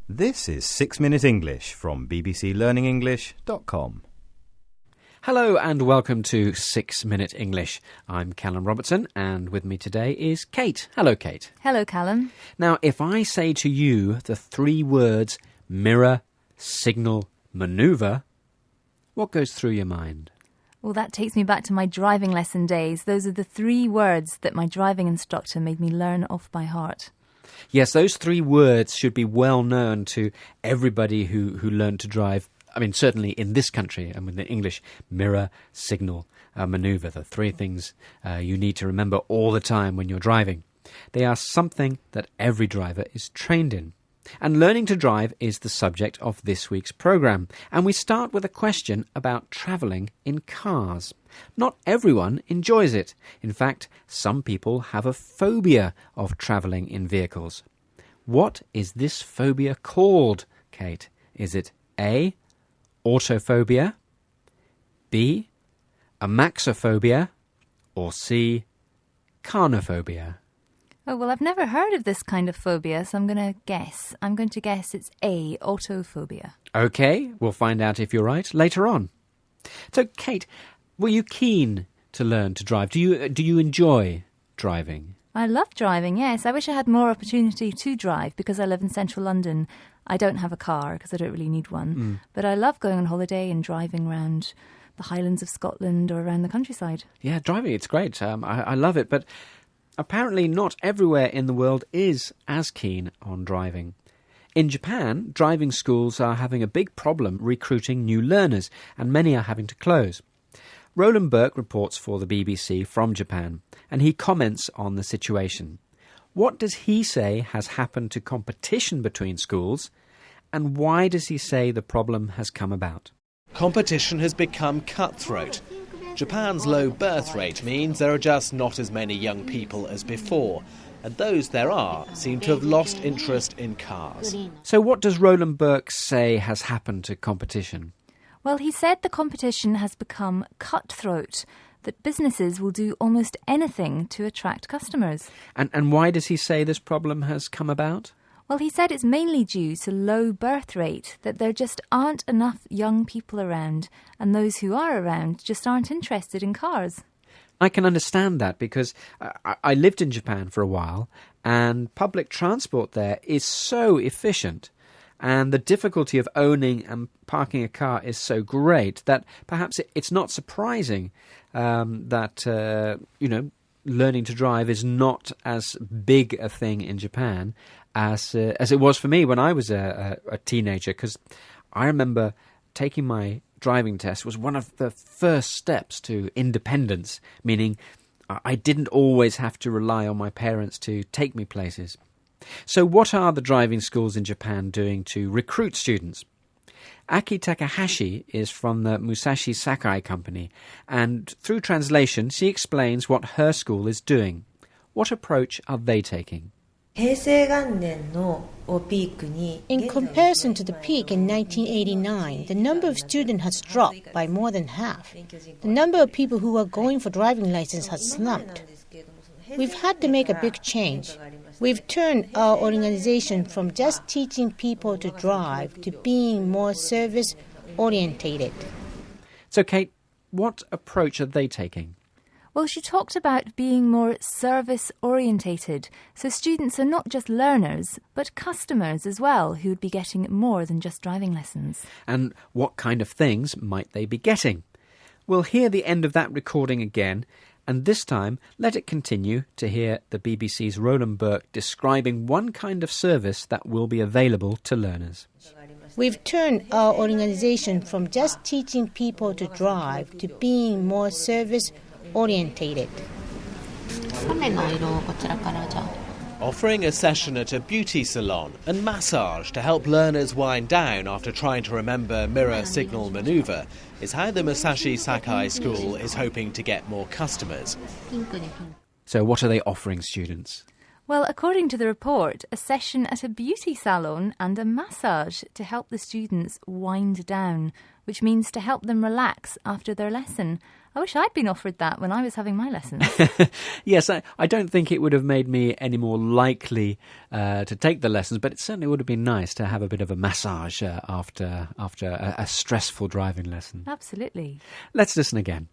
This is 6 Minute English from bbclearningenglish.com. Hello and welcome to 6 Minute English. I'm Callum Robertson and with me today is Kate. Hello, Kate. Hello, Callum. Now, if I say to you the three words mirror, signal, manoeuvre, what goes through your mind? Well, that takes me back to my driving lesson days. Those are the three words that my driving instructor made me learn off by heart. Yes, those three words should be well known to everybody who learned to drive. I mean, certainly in this country and with the English, mirror, signal, manoeuvre, the three things you need to remember all the time when you're driving. They are something that every driver is trained in. And learning to drive is the subject of this week's programme. And we start with a question about travelling in cars. Not everyone enjoys it. In fact, some people have a phobia of travelling in vehicles. What is this phobia called, Kate? Is it A, autophobia, B, amaxophobia, or C, carnophobia? Oh, well, I've never heard of this kind of phobia, so I'm going to guess. I'm going to guess it's A, autophobia. OK, we'll find out if you're right later on. So, Kate, were you keen to learn to drive? Do you enjoy driving? I love driving, yes. I wish I had more opportunity to drive because I live in central London. I don't have a car because I don't really need one. But I love going on holiday and driving around the Highlands of Scotland or around the countryside. Yeah, driving, it's great. I love it, but apparently not everywhere in the world is as keen on driving. In Japan, driving schools are having a big problem recruiting new learners, and many are having to close. Roland Burke reports for the BBC from Japan, and he comments on the situation. What does he say has happened to competition between schools, and why does he say the problem has come about? Competition has become cutthroat. Japan's low birth rate means there are just not as many young people as before, and those there are seem to have lost interest in cars. So what does Roland Burke say has happened to competition? Well, he said the competition has become cutthroat, that businesses will do almost anything to attract customers. And why does he say this problem has come about? Well, he said it's mainly due to low birth rate, that there just aren't enough young people around, and those who are around just aren't interested in cars. I can understand that because I lived in Japan for a while, and public transport there is so efficient, and the difficulty of owning and parking a car is so great that perhaps it's not surprising that learning to drive is not as big a thing in Japan as it was for me when I was a teenager, because I remember taking my driving test was one of the first steps to independence, meaning I didn't always have to rely on my parents to take me places. So what are the driving schools in Japan doing to recruit students? Aki Takahashi is from the Musashi Sakai Company, and through translation she explains what her school is doing. What approach are they taking? In comparison to the peak in 1989, the number of students has dropped by more than half. The number of people who are going for driving license has slumped. We've had to make a big change. We've turned our organization from just teaching people to drive to being more service-orientated. So, Kate, what approach are they taking? Well, she talked about being more service-orientated, so students are not just learners, but customers as well, who would be getting more than just driving lessons. And what kind of things might they be getting? We'll hear the end of that recording again, and this time let it continue to hear the BBC's Roland Burke describing one kind of service that will be available to learners. We've turned our organization from just teaching people to drive to being more service-orientated. Offering a session at a beauty salon and massage to help learners wind down after trying to remember mirror signal manoeuvre is how the Musashi Sakai School is hoping to get more customers. So what are they offering students? Well, according to the report, a session at a beauty salon and a massage to help the students wind down. which means to help them relax after their lesson. I wish I'd been offered that when I was having my lessons. Yes, I don't think it would have made me any more likely to take the lessons, but it certainly would have been nice to have a bit of a massage after a stressful driving lesson. Absolutely. Let's listen again.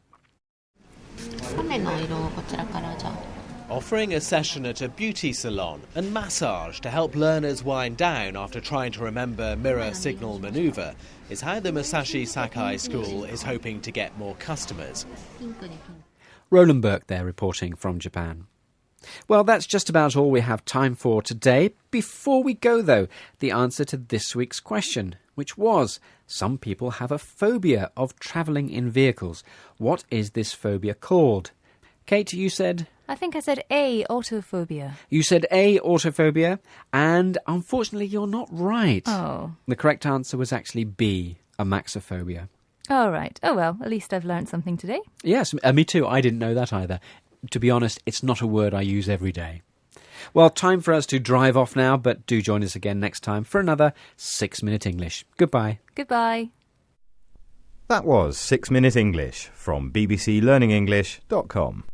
Offering a session at a beauty salon and massage to help learners wind down after trying to remember mirror signal manoeuvre is how the Masashi Sakai School is hoping to get more customers. Roland Burke there reporting from Japan. Well, that's just about all we have time for today. Before we go, though, the answer to this week's question, which was, some people have a phobia of travelling in vehicles. What is this phobia called? Kate, you said? I think I said A, autophobia. You said A, autophobia, and unfortunately you're not right. Oh. The correct answer was actually B, amaxophobia. All right. Oh, well, at least I've learnt something today. Yes, me too. I didn't know that either. To be honest, it's not a word I use every day. Well, time for us to drive off now, but do join us again next time for another 6 Minute English. Goodbye. Goodbye. That was 6 Minute English from bbclearningenglish.com.